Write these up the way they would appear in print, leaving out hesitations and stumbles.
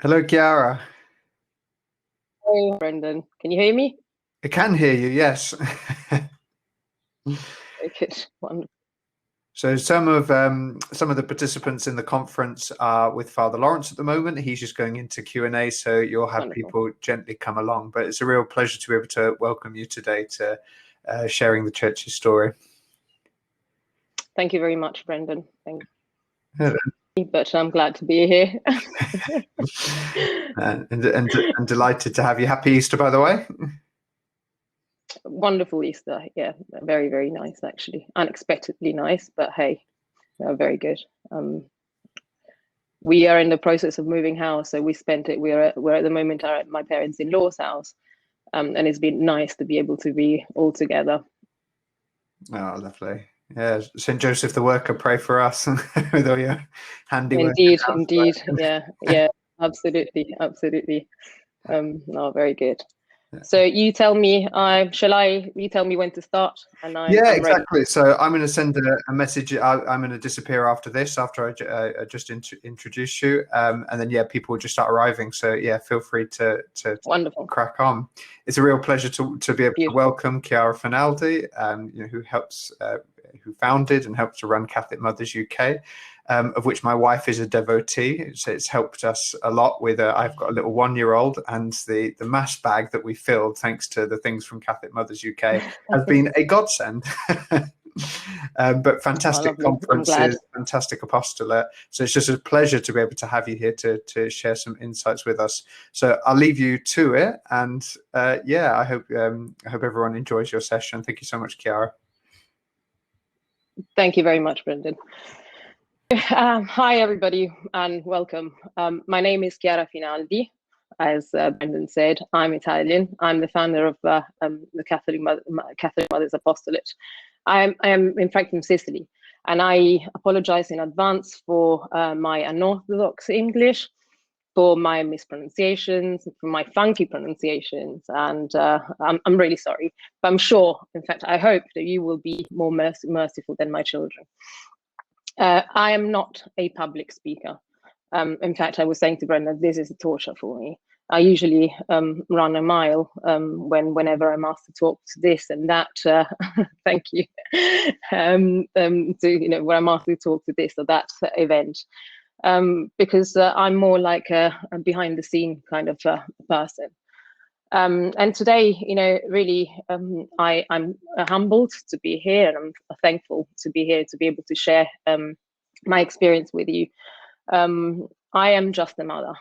Hello, Chiara. Hey, Brendan, can you hear me? I can hear you, yes. Very good. Wonderful. So some of the participants in the conference are with Father Lawrence at the moment. He's just going into Q&A, so you'll have Wonderful. people gently come along. But it's a real pleasure to be able to welcome you today to sharing the Church's story. Thank you very much, Brendan. Thank Hello. you. But I'm glad to be here. and delighted to have you. Happy Easter, by the way. Wonderful Easter. Yeah, very, very nice, actually. Unexpectedly nice, but hey, very good. We are in the process of moving house, so we're at the moment at my parents-in-law's house, and it's been nice to be able to be all together. Oh, lovely. Yeah, St. Joseph the Worker, pray for us with all your handiwork. Indeed. Yeah, absolutely. No, very good. So you tell me, you tell me when to start, and I'm exactly. ready. So I'm going to send a message. I'm going to disappear after this, after I just introduce you, and then people will just start arriving. So feel free to Wonderful. Crack on. It's a real pleasure to be able to welcome Chiara Finaldi, who founded and helped to run Catholic Mothers UK. Of which my wife is a devotee, so it's helped us a lot with I've got a little 1-year-old, and the mass bag that we filled thanks to the things from Catholic Mothers UK has been a godsend. But fantastic conferences, fantastic apostolate. So it's just a pleasure to be able to have you here to share some insights with us. So I'll leave you to it, and I hope everyone enjoys your session. Thank you so much, Chiara. Thank you very much, Brendan. Hi, everybody, and welcome. My name is Chiara Finaldi. As Brendan said, I'm Italian. I'm the founder of the Catholic Mothers Apostolate. I am, in fact, from Sicily, and I apologize in advance for my unorthodox English, for my mispronunciations, for my funky pronunciations, and I'm really sorry. But I'm sure, in fact, I hope that you will be more merciful than my children. I am not a public speaker. In fact, I was saying to Brenda, this is a torture for me. I usually run a mile whenever I'm asked to talk to this and that. Thank you. When I'm asked to talk to this or that event, because I'm more like a behind the scene kind of person. And today, really, I'm humbled to be here, and I'm thankful to be here to be able to share my experience with you. I am just a mother,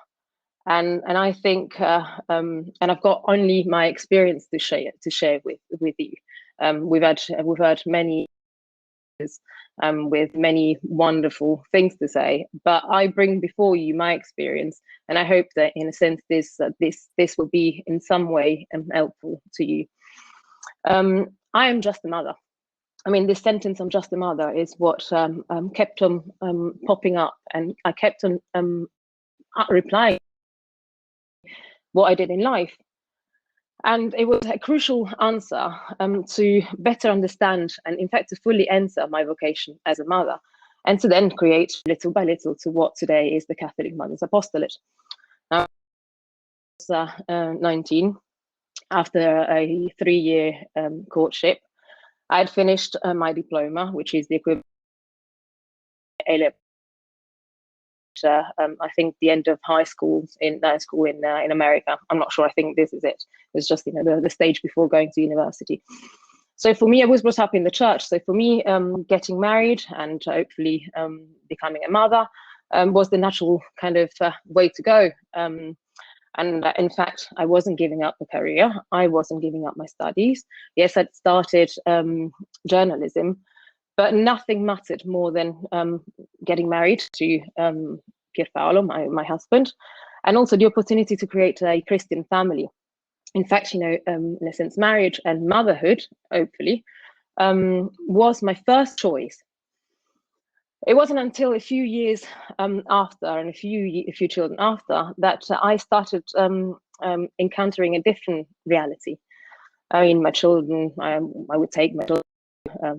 and I think, and I've got only my experience to share with you. We've had many years, with many wonderful things to say, but I bring before you my experience, and I hope that, in a sense, this will be in some way helpful to you. I am just a mother. I mean, this sentence, "I'm just a mother," is what kept on popping up, and I kept on replying what I did in life. And it was a crucial answer to better understand and, in fact, to fully answer my vocation as a mother, and to then create little by little to what today is the Catholic Mothers Apostolate. Now, I was 19, after a 3-year courtship. I had finished my diploma, which is the equivalent of A-level. I think the end of high school in America. I'm not sure. I think this is it. It was just the stage before going to university. So for me, I was brought up in the church. So for me, getting married and hopefully becoming a mother was the natural kind of way to go. And in fact, I wasn't giving up a career. I wasn't giving up my studies. Yes, I'd started journalism, but nothing mattered more than getting married to Pier Paolo, my husband, and also the opportunity to create a Christian family. In fact, in a sense, marriage and motherhood, hopefully, was my first choice. It wasn't until a few years after, and a few children after, that I started encountering a different reality. I mean, my children, I would take my children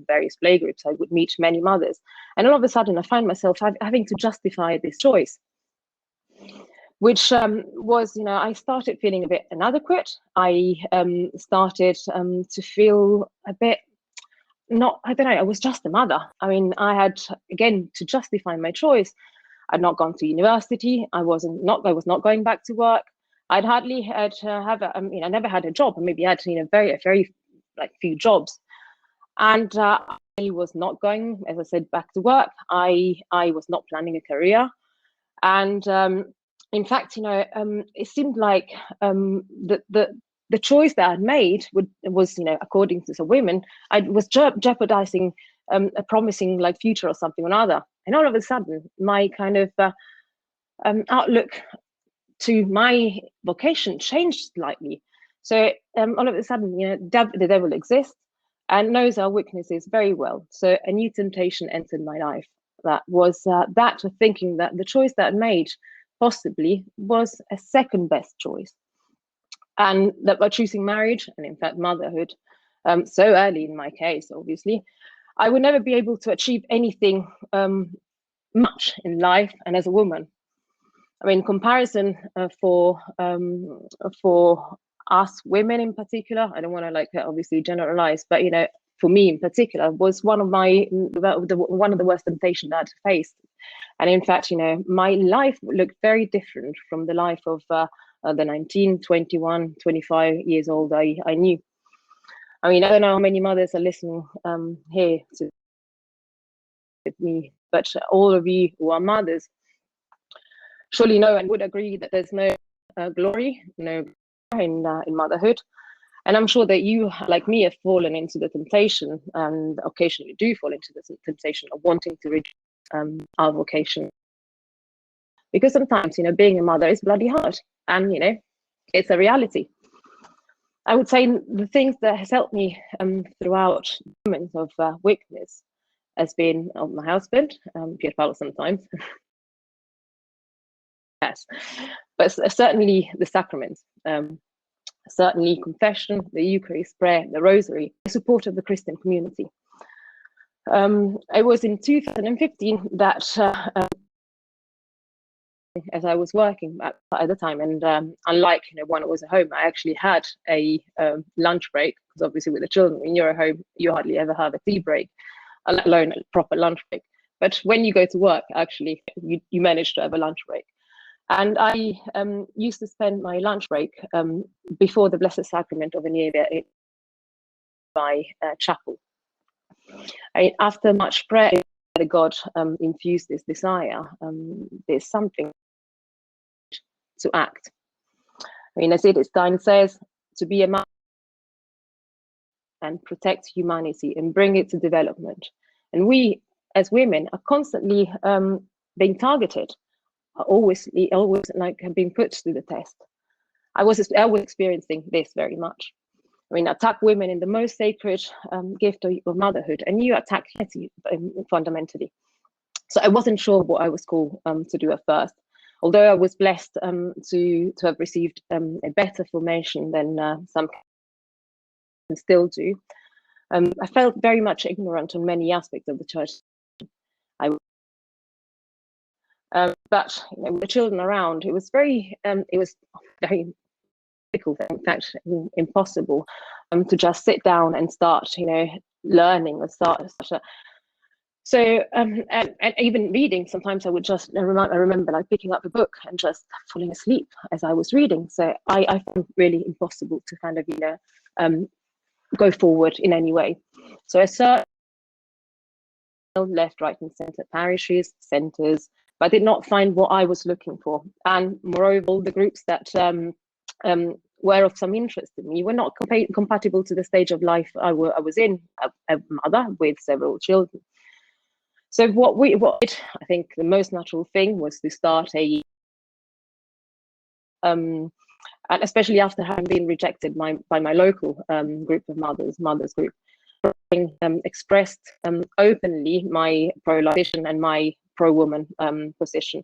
various playgroups. I would meet many mothers, and all of a sudden I find myself having to justify this choice. which was, I started feeling a bit inadequate. I started to feel a bit I don't know, I was just a mother. I mean, I had, again, to justify my choice, I'd not gone to university. I was not going back to work. I'd hardly had I never had a job. Maybe I had, very like few jobs. And I was not going, as I said, back to work. I was not planning a career. And in fact, it seemed like the choice that I'd made was, according to some women, I was jeopardizing a promising like future or something or another. And all of a sudden, my kind of outlook to my vocation changed slightly. So all of a sudden, the devil exists and knows our weaknesses very well. So a new temptation entered my life. That was that thinking that the choice that I made possibly was a second best choice. And that by choosing marriage, and in fact motherhood, so early in my case, obviously, I would never be able to achieve anything much in life and as a woman. I mean, comparison for us women in particular, I don't want to like obviously generalize, but for me in particular, was one of the worst temptations that I faced. And in fact, my life looked very different from the life of the 19, 21, 25 years old I knew. I mean, I don't know how many mothers are listening here to me, but all of you who are mothers surely know and would agree that there's no glory, in motherhood. And I'm sure that you, like me, have fallen into the temptation, and occasionally do fall into the temptation of wanting to reach our vocation. Because sometimes, being a mother is bloody hard, and it's a reality. I would say the things that has helped me throughout moments of weakness has been my husband, Pier Paolo sometimes. Yes, but certainly the sacraments, certainly confession, the Eucharist, prayer, the Rosary, the support of the Christian community. It was in 2015 that as I was working at the time, and unlike when I was at home, I actually had a lunch break, because obviously with the children, when you're at home, you hardly ever have a tea break, let alone a proper lunch break. But when you go to work, actually, you manage to have a lunch break. And I used to spend my lunch break before the Blessed Sacrament of Veneria in my chapel. After much prayer, God infused this desire. There's something to act. I mean, as Stein says, to be a man and protect humanity and bring it to development. And we, as women, are constantly being targeted. Always like have been put to the test. I was experiencing this very much. I mean, attack women in the most sacred gift of motherhood, and you attack humanity fundamentally. So I wasn't sure what I was called to do at first, although I was blessed to have received a better formation than some can still do. I felt very much ignorant on many aspects of the church. But with the children around, it was very difficult, in fact, impossible to just sit down and start, learning or start. So and even reading, sometimes I would just I remember like picking up a book and just falling asleep as I was reading. So I found it really impossible to kind of go forward in any way. So I searched left, right, and centre parishes, centres, but I did not find what I was looking for. And moreover, the groups that were of some interest in me were not compatible to the stage of life I was in, a mother with several children. So I think the most natural thing was to start and especially after having been rejected by my local group of mothers group, expressed openly my pro-life position and my pro-woman position.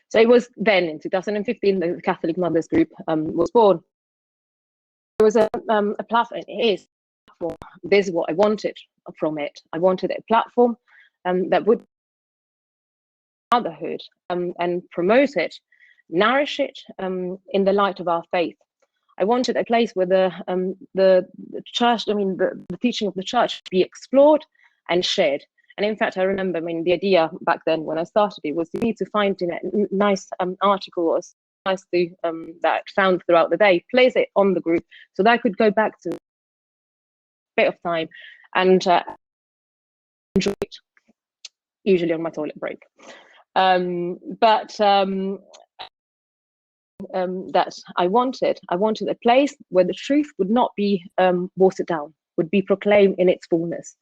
So it was then in 2015 the Catholic Mothers Group was born. There was a platform. It is a platform. This is what I wanted from it. I wanted a platform that would motherhood and promote it nourish it in the light of our faith. I wanted a place where the church, the teaching of the church be explored and shared. And in fact, I remember, the idea back then when I started it was you need to find a nice article or nice to that I found throughout the day, place it on the group so that I could go back to a bit of time and enjoy it, usually on my toilet break. That I wanted a place where the truth would not be watered down, would be proclaimed in its fullness.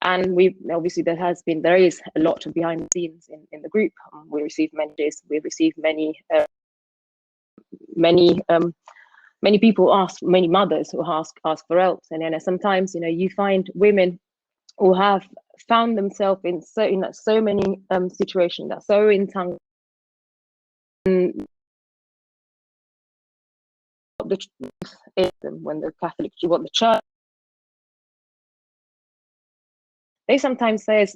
And we obviously there is a lot of behind the scenes in the group. We receive messages, we receive many people ask, many mothers who ask for help, and then sometimes you find women who have found themselves in so many situations that are so entangled. The truth is when the Catholic, what the Church, they sometimes say,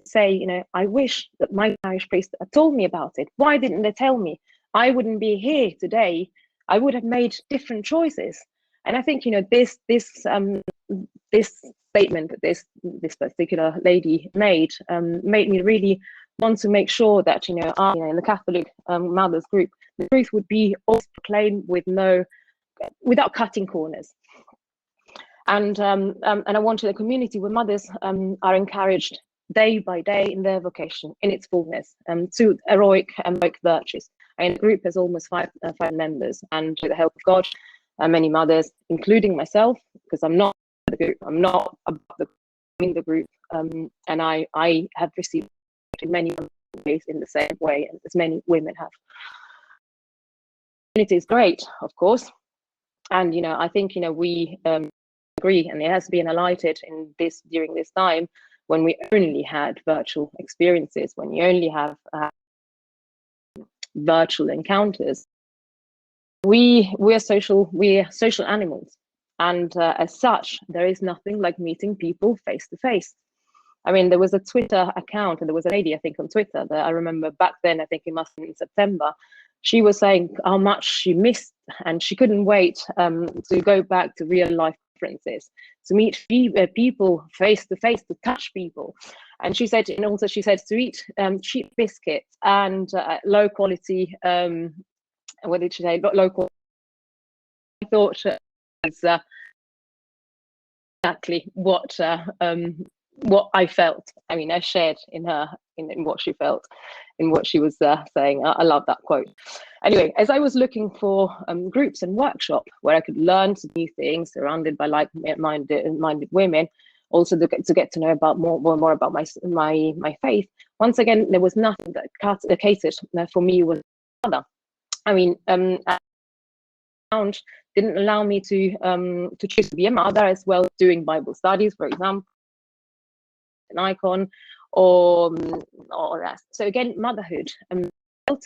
I wish that my parish priest had told me about it. Why didn't they tell me? I wouldn't be here today. I would have made different choices. And I think this statement that this particular lady made me really want to make sure that in the Catholic mothers group, the truth would be always proclaimed without cutting corners. And I wanted a community where mothers are encouraged day by day in their vocation, in its fullness, to heroic virtues. And the group has almost five members, and with the help of God, many mothers, including myself, because I'm not the group, I'm not in the group, and I have received in many ways in the same way as many women have. It is great, of course, and I think we agree, and it has been highlighted during this time when we only had virtual experiences, when you only have virtual encounters. We are social animals, and as such, there is nothing like meeting people face to face. There was a Twitter account, and there was a lady, I think, on Twitter that I remember back then, I think it must have been in September. She was saying how much she missed, and she couldn't wait to go back to real life conferences, to meet people face to face, to touch people. And she said, to eat cheap biscuits and low quality. What did she say? Local. I thought was exactly what I felt. I shared in what she felt, in what she was saying. I love that quote. Anyway, as I was looking for groups and workshops where I could learn some new things, surrounded by like-minded women, also to get to know about more about my faith. Once again, there was nothing that catered for me was mother. Didn't allow me to choose to be a mother, as well as doing Bible studies, for example, an icon, or that. So again, motherhood felt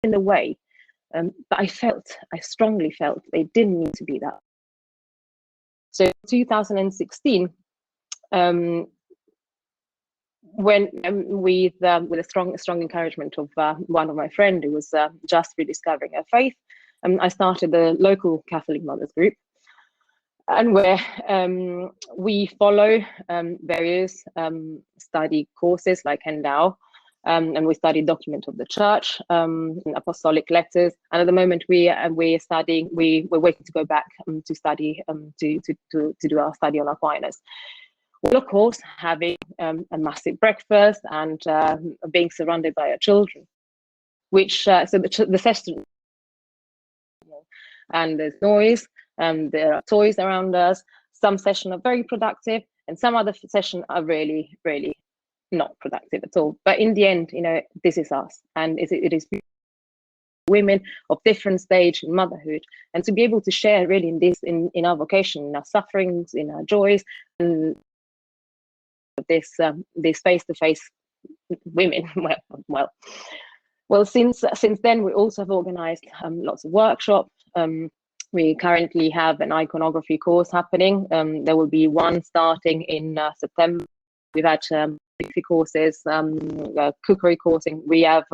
in the way, but I strongly felt they didn't need to be that. So in 2016, when with a strong encouragement of one of my friends who was just rediscovering her faith, I started the local Catholic mothers group, and where we follow various study courses like Endow, and we study document of the church, apostolic letters, and at the moment we're waiting to go back to study to do our study on Aquinas. Well, of course, having a massive breakfast and being surrounded by our children, which so the session, and there's noise, there are toys around us. Some sessions are very productive, and some other sessions are really, really not productive at all. But in the end, this is us, and it is women of different stage in motherhood, and to be able to share really in our vocation, in our sufferings, in our joys, and this face-to-face women. Well, since then we also have organized lots of workshops. We currently have an iconography course happening. There will be one starting in September. We've had courses, cookery coursing. We have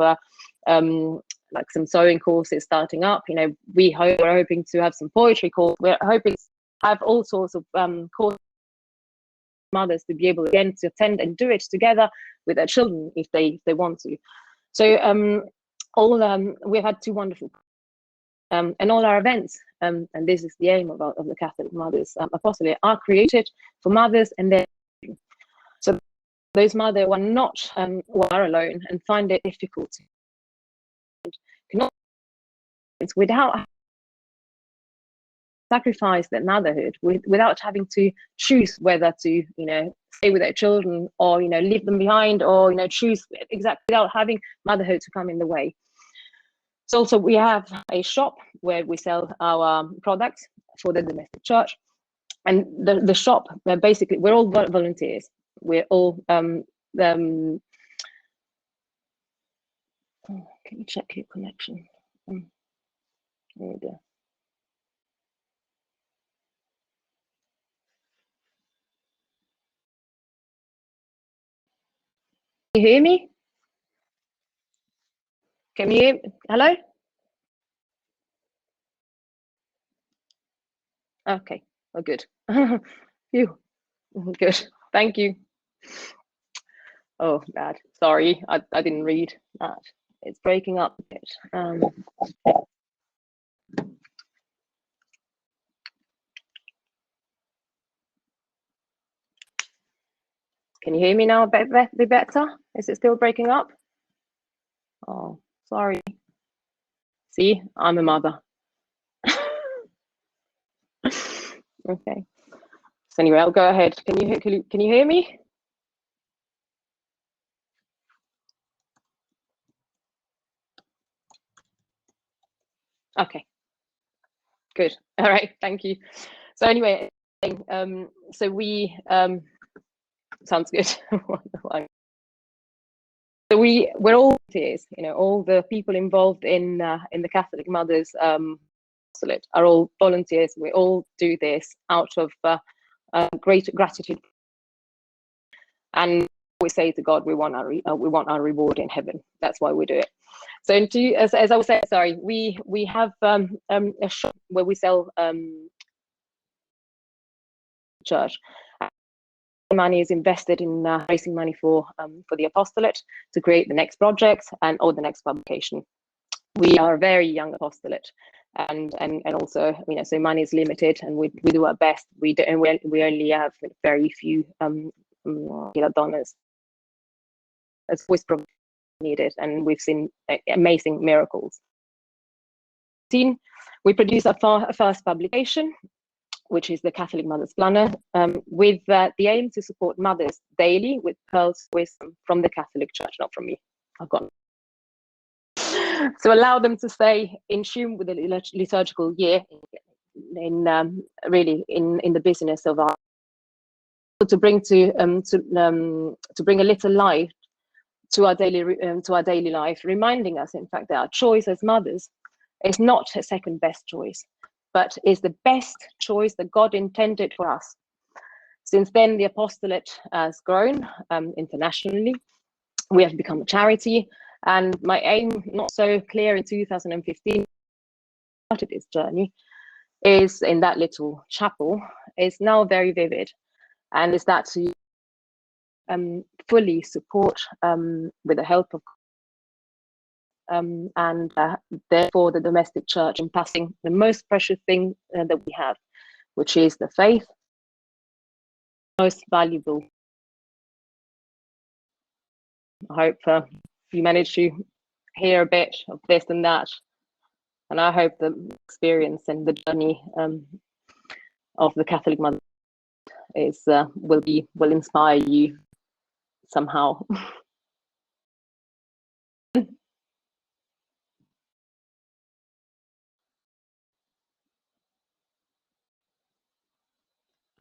like some sewing courses starting up. We're hoping to have some poetry courses. We're hoping to have all sorts of courses mothers to be able again to attend and do it together with their children if they want to. So we've had 2 wonderful and all our events, and this is the aim of the Catholic Mothers Apostolate, are created for mothers and their children. So those mothers who are not who are alone and find it difficult cannot without sacrifice their motherhood, without having to choose whether to stay with their children or leave them behind, or choose exactly, without having motherhood to come in the way. So also we have a shop where we sell our products for the domestic church, and the shop, basically we're all volunteers. We're all can you check your connection? There we go. Can you hear me? Can you hear me? Hello? Okay, oh good. Phew. Good, thank you. Oh bad, sorry, I didn't read that. It's breaking up a bit. Can you hear me now a bit better? Is it still breaking up? Oh, sorry. See, I'm a mother. Okay. So anyway, I'll go ahead. Can you hear me? Okay. Good. All right. Thank you. So anyway, so we sounds good. So we're all volunteers. All the people involved in the Catholic Mothers Apostolate are all volunteers. We all do this out of great gratitude, and we say to God, we want our reward in heaven. That's why we do it. So as I was saying, sorry, we have a shop where we sell church. Money is invested in raising money for the apostolate to create the next project or the next publication. We are a very young apostolate, and also so money is limited, and we do our best. We only have very few donors. It's always needed, and we've seen amazing miracles. We produce our first publication, which is the Catholic Mothers Planner, with the aim to support mothers daily with pearls of wisdom from the Catholic Church, not from me. I've got to allow them to stay in tune with the liturgical year, really in the business of our, to bring a little light to our daily life, reminding us, in fact, that our choice as mothers is not a second best choice, but is the best choice that God intended for us. Since then, the apostolate has grown internationally. We have become a charity, and my aim, not so clear in 2015, started this journey, is in that little chapel, is now very vivid, and is that to fully support with the help of and therefore the domestic church in passing the most precious thing that we have, which is the faith, most valuable. I hope you managed to hear a bit of this and that, and I hope the experience and the journey of the Catholic Mother will inspire you somehow.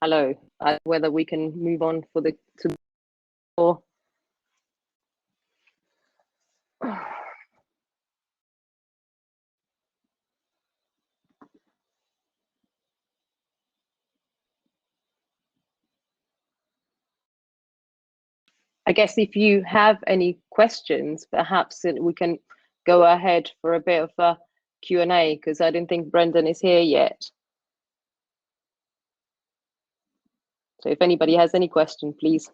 Hello, whether we can move on or I guess if you have any questions, perhaps we can go ahead for a bit of a Q&A, because I don't think Brendan is here yet. So if anybody has any question, please.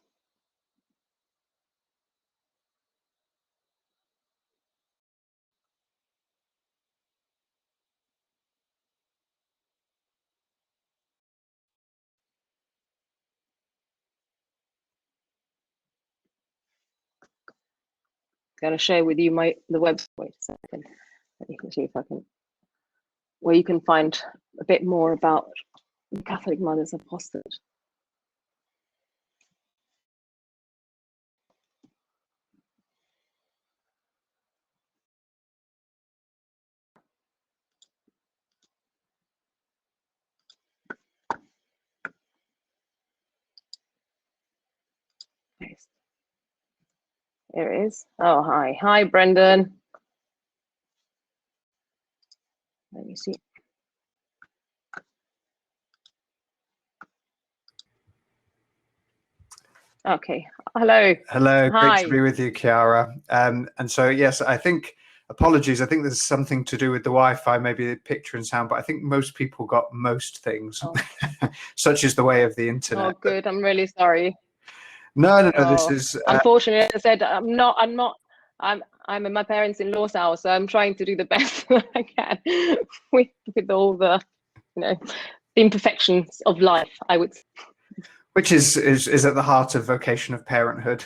Going to share with you the website. Wait a second. Let me see if I can, where you can find a bit more about the Catholic Mothers Apostolate. There it is. Oh, hi, Brendan. Let me see. Okay. Hello. Hello. Hi. Great to be with you, Chiara. And so, yes, I think, apologies, I think there's something to do with the Wi-Fi, maybe the picture and sound, but I think most people got most things, such is the way of the internet. Oh, good. I'm really sorry. No, this is... Unfortunately, as I said, I'm in my parents-in-law's house, so I'm trying to do the best that I can with all the, the imperfections of life, I would say. Which is at the heart of vocation of parenthood.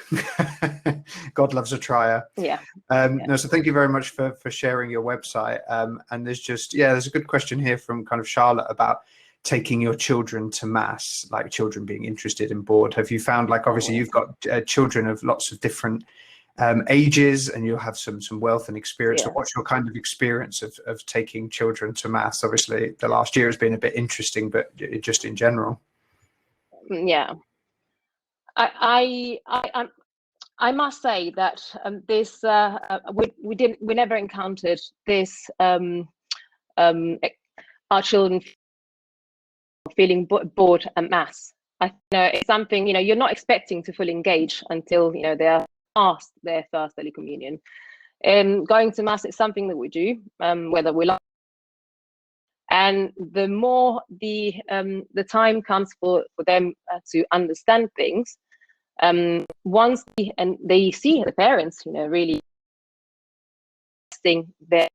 God loves a trier. Yeah. No, so thank you very much for sharing your website. And there's a good question here from kind of Charlotte about taking your children to mass, like children being interested and bored. Have you found, like, obviously you've got children of lots of different ages, and you'll have some wealth and experience. Yeah. So what's your kind of experience of taking children to mass? Obviously the last year has been a bit interesting, but just in general. Yeah, I must say that this we never encountered this our children feeling bored at mass. I know it's something you're not expecting to fully engage until they are past their first early communion. Going to mass is something that we do, whether we like. And the more the time comes for them to understand things, once they see the parents, really investing their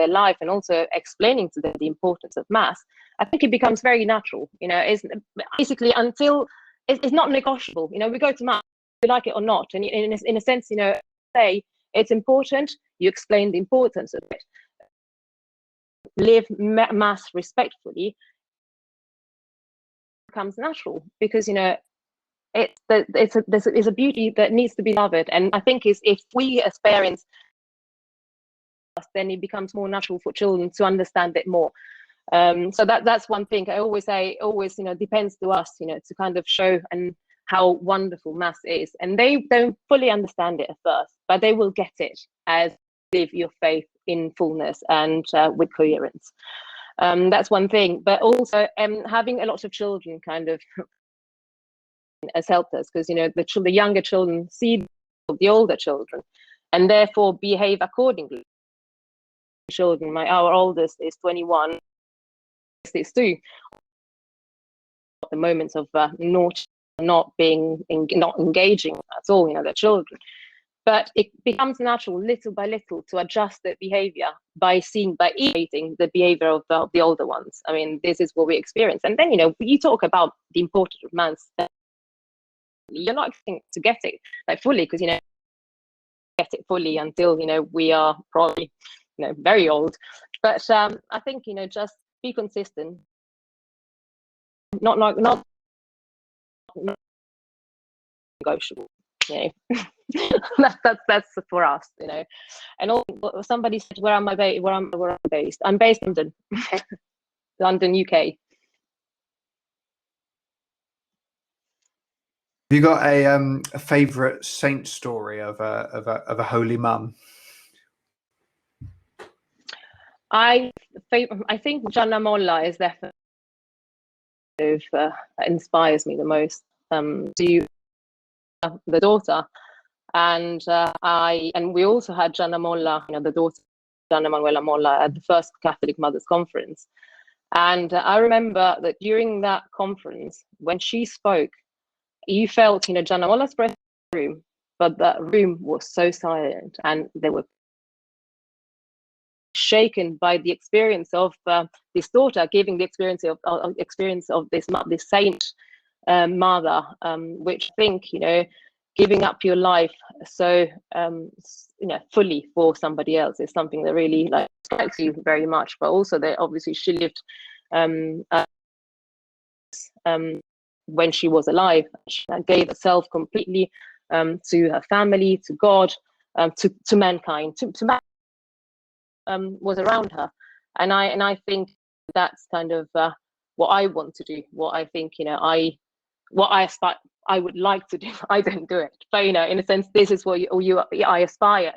life and also explaining to them the importance of mass, I think it becomes very natural. It's basically until it's not negotiable. We go to mass, we like it or not, and in a sense, say it's important. You explain the importance of it. Live mass respectfully becomes natural, because there's a beauty that needs to be loved, and I think if we as parents, then it becomes more natural for children to understand it more. So that's one thing I always say. Always, depends to us, to kind of show and how wonderful mass is, and they don't fully understand it at first, but they will get it as you live your faith in fullness and with coherence. That's one thing, but also having a lot of children kind of has helped us, because the younger children see the older children and therefore behave accordingly. Children, our oldest is 21, is 2. The moments of not engaging at all, they're children. But it becomes natural, little by little, to adjust the behavior by imitating the behavior of the older ones. I mean, this is what we experience. And then, you talk about the importance of mass. You're not expecting to get it fully, because get it fully until we are probably very old. But I think just be consistent, not negotiable. That's for us, And somebody said, where am I based? Where I'm based? I'm based in London, London, UK. Have you got a favourite saint story of a holy mum? I think Gianna Molla is definitely inspires me the most. To the daughter, and we also had Gianna Molla, the daughter Gianna Manuela Molla at the first Catholic Mothers Conference. And I remember that during that conference, when she spoke, you felt, Gianna Molla's presence in the room, but that room was so silent, and they were shaken by the experience of this daughter giving the experience of this saint mother, which I think, giving up your life so fully for somebody else is something that really strikes you very much. But also that obviously she lived when she was alive. She gave herself completely to her family, to God, to mankind, to was around her. And I think that's kind of what I want to do, what I think, I would like to do. I don't do it, but in a sense, this is what I aspire,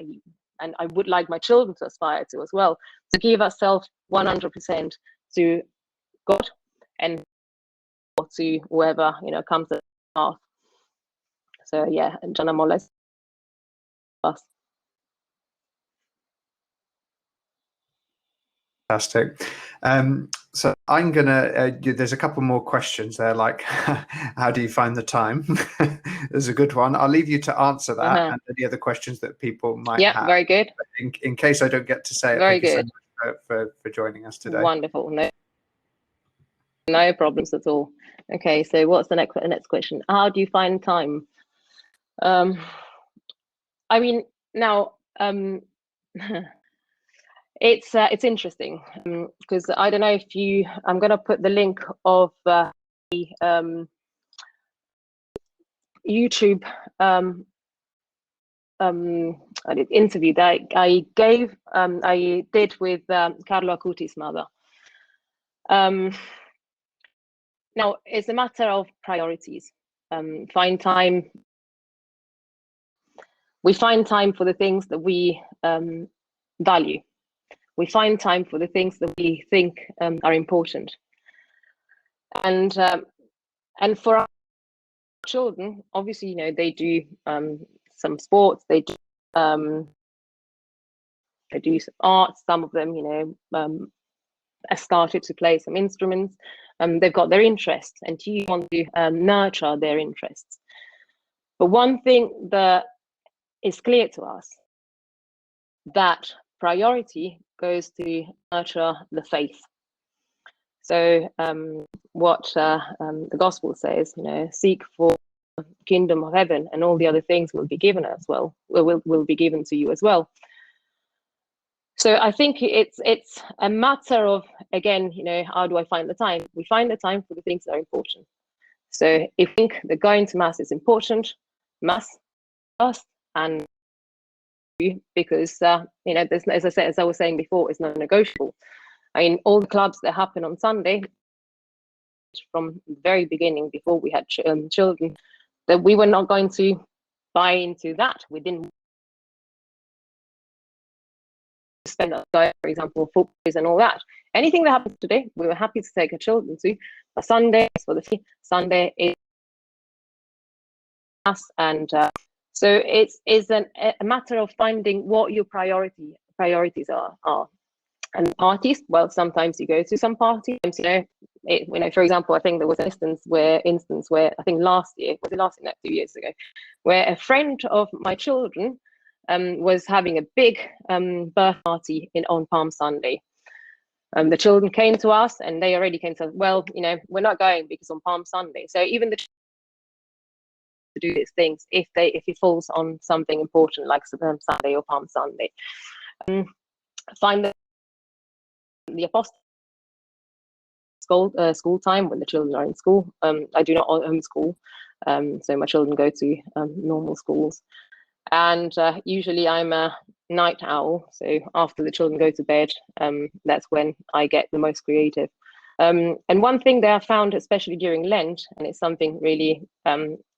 and I would like my children to aspire to as well, to give ourselves 100% to God and to whoever comes at our path. So yeah, and Gianna Molla us. Fantastic. So I'm gonna, there's a couple more questions there, like how do you find the time? There's a good one. I'll leave you to answer that and any other questions that people might have. Yeah, very good. In case I don't get to say it, very thank good. you so much for joining us today. Wonderful. No problems at all. Okay, so what's the next question? How do you find time? I mean, now it's interesting because I don't know if I'm going to put the link of the YouTube interview that I did with Carlo Acuti's mother. Now it's a matter of priorities. Find time. We find time for the things that we value. We find time for the things that we think are important. And for our children, obviously, they do some sports, they do some arts. Some of them, have started to play some instruments. They've got their interests, and you want to nurture their interests. But one thing that is clear to us, that priority goes to nurture the faith. So what the gospel says, seek for the kingdom of heaven, and all the other things will be given as well, will be given to you as well. So I think it's a matter of, again, how do I find the time? We find the time for the things that are important. So if you think that going to mass is important, mass first, and because as I was saying before, it's not negotiable. I mean, all the clubs that happen on Sunday, from the very beginning, before we had children, that we were not going to buy into that. We didn't spend that, for example, footballs and all that. Anything that happens today, we were happy to take our children to. But Sunday is for the Sunday is us, and so it's a matter of finding what your priorities are. And parties, well, sometimes you go to some parties. For example, I think there was an instance where I think last year, 2 years ago, where a friend of my children was having a big birthday party on Palm Sunday. The children came to us, and they already came to us, well, we're not going because on Palm Sunday. So even the to do these things if it falls on something important like Sunday or Palm Sunday. Find the apostle school time when the children are in school. I do not homeschool, so my children go to normal schools. And usually I'm a night owl, so after the children go to bed, that's when I get the most creative. And one thing that I found, especially during Lent, and it's something really,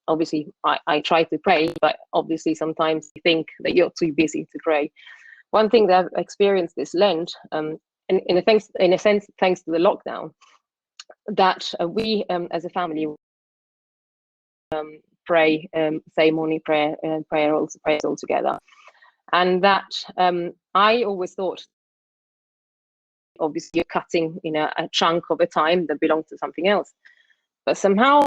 obviously I try to pray, but obviously sometimes you think that you're too busy to pray. One thing that I've experienced this Lent, in a sense, thanks to the lockdown, that we as a family pray, say morning prayer, prayers all together, and that I always thought obviously you're cutting, you know, a chunk of a time that belongs to something else. But somehow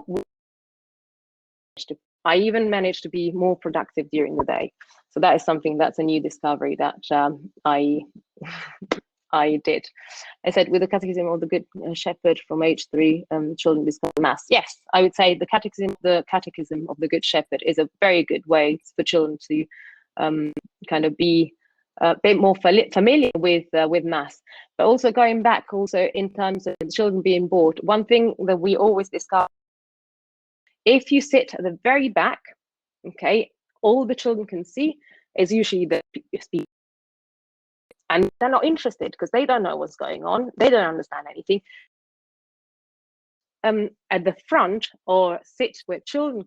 I even managed to be more productive during the day. So that is something that's a new discovery that I did. I said, with the Catechism of the Good Shepherd from age 3, children discover Mass. Yes, I would say the Catechism of the Good Shepherd is a very good way for children to kind of be a bit more familiar with Mass. But also going back, also in terms of children being bored, one thing that we always discuss, if you sit at the very back, okay, all the children can see is usually the speaker. And they're not interested because they don't know what's going on. They don't understand anything. At the front, or sit where children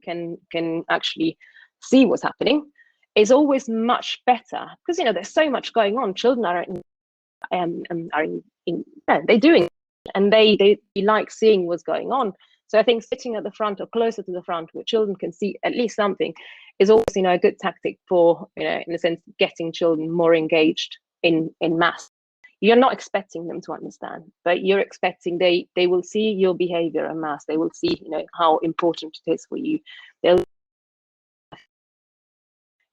can actually see what's happening, is always much better, because, you know, there's so much going on. Children are they're doing, and they like seeing what's going on. So I think sitting at the front or closer to the front where children can see at least something is always, you know, a good tactic for, you know, in a sense, getting children more engaged in Mass. You're not expecting them to understand, but you're expecting they will see your behavior in Mass. They will see, you know, how important it is for you.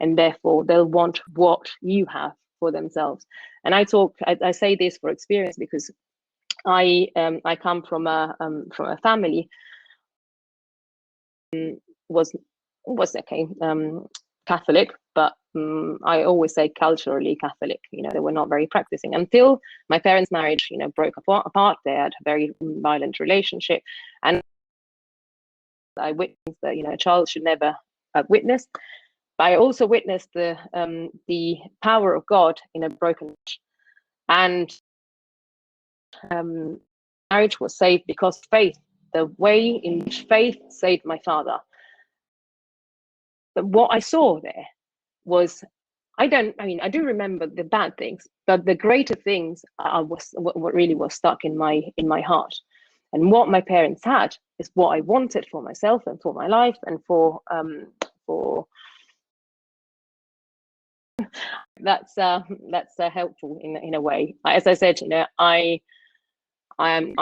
And therefore they'll want what you have for themselves. And I say this for experience, because I come from a family was okay, Catholic, but I always say culturally Catholic. You know, they were not very practicing until my parents' marriage, you know, broke apart. They had a very violent relationship, and I witnessed that, you know, a child should never have witnessed. But I also witnessed the power of God in a broken marriage. And marriage was saved because faith, the way in which faith saved my father. But what I saw there was, I do remember the bad things, but the greater things was what really was stuck in my heart. And what my parents had is what I wanted for myself and for my life and for that's helpful in a way. As I said, you know, I'm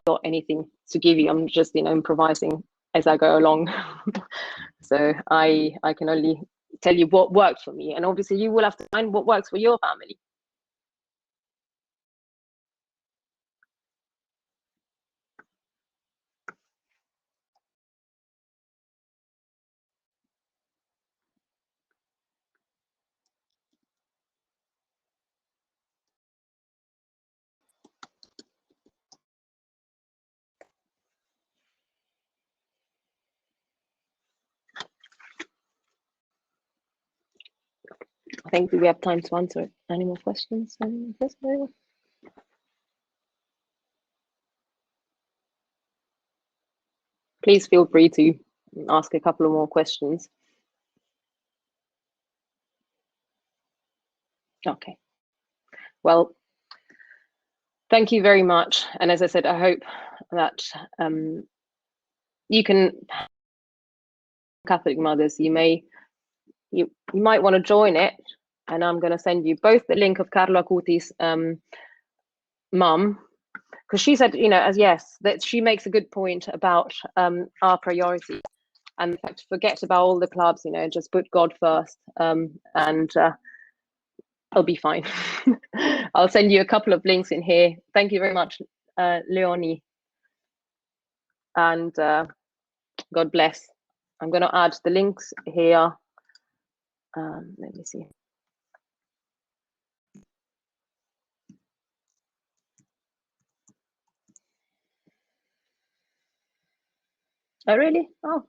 not anything to give you. I'm just, you know, improvising as I go along. So I can only tell you what worked for me, and obviously you will have to find what works for your family. I think we have time to answer any more questions. Please feel free to ask a couple of more questions. Okay. Well, thank you very much. And as I said, I hope that you can, Catholic mothers, you might want to join it. And I'm going to send you both the link of Carlo Acuti's mum, because she said, you know, that she makes a good point about our priorities, and in fact, forget about all the clubs, you know, just put God first, and I'll be fine. I'll send you a couple of links in here. Thank you very much, Leonie, and God bless. I'm going to add the links here. Let me see. Oh, really? Oh.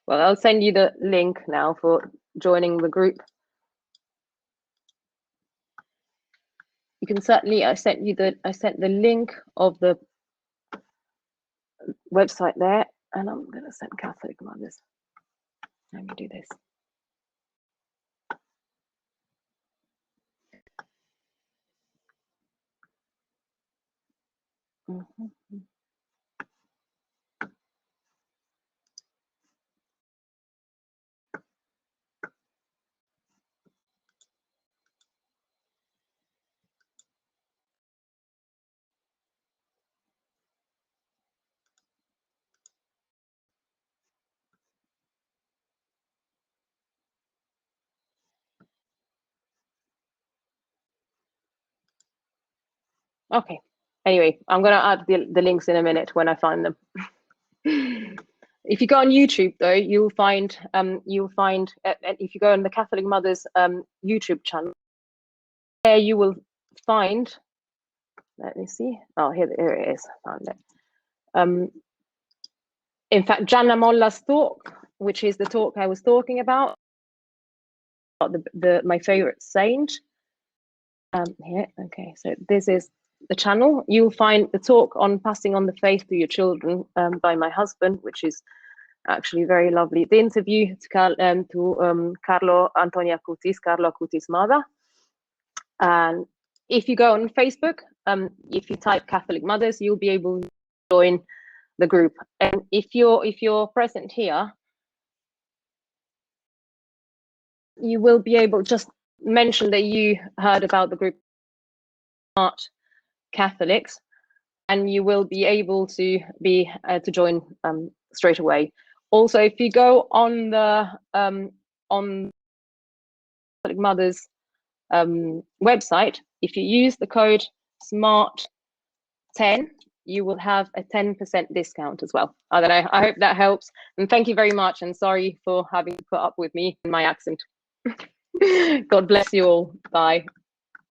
Well, I'll send you the link now for joining the group. You can certainly, I sent the link of the website there, and I'm going to send Catholic mothers. Let me do this. Mm-hmm. Okay. Anyway, I'm going to add the links in a minute when I find them. If you go on YouTube, though, you'll find if you go on the Catholic Mothers YouTube channel, there you will find. Let me see. Oh, here it is. Found it. In fact, Gianna Molla's talk, which is the talk I was talking about my favorite saint. Here, okay. So this is the channel. You'll find the talk on passing on the faith to your children by my husband, which is actually very lovely. The interview to Carlo Antonia Acutis, Carlo Acutis' mother. And if you go on Facebook, if you type Catholic Mothers, you'll be able to join the group. And if you're present here, you will be able to just mention that you heard about the group SmartCatholics, and you will be able to join straight away. Also, if you go on the Catholic Mothers website, if you use the code SMART10, you will have a 10% discount as well. I don't know. I hope that helps. And thank you very much. And sorry for having to put up with me and my accent. God bless you all. Bye.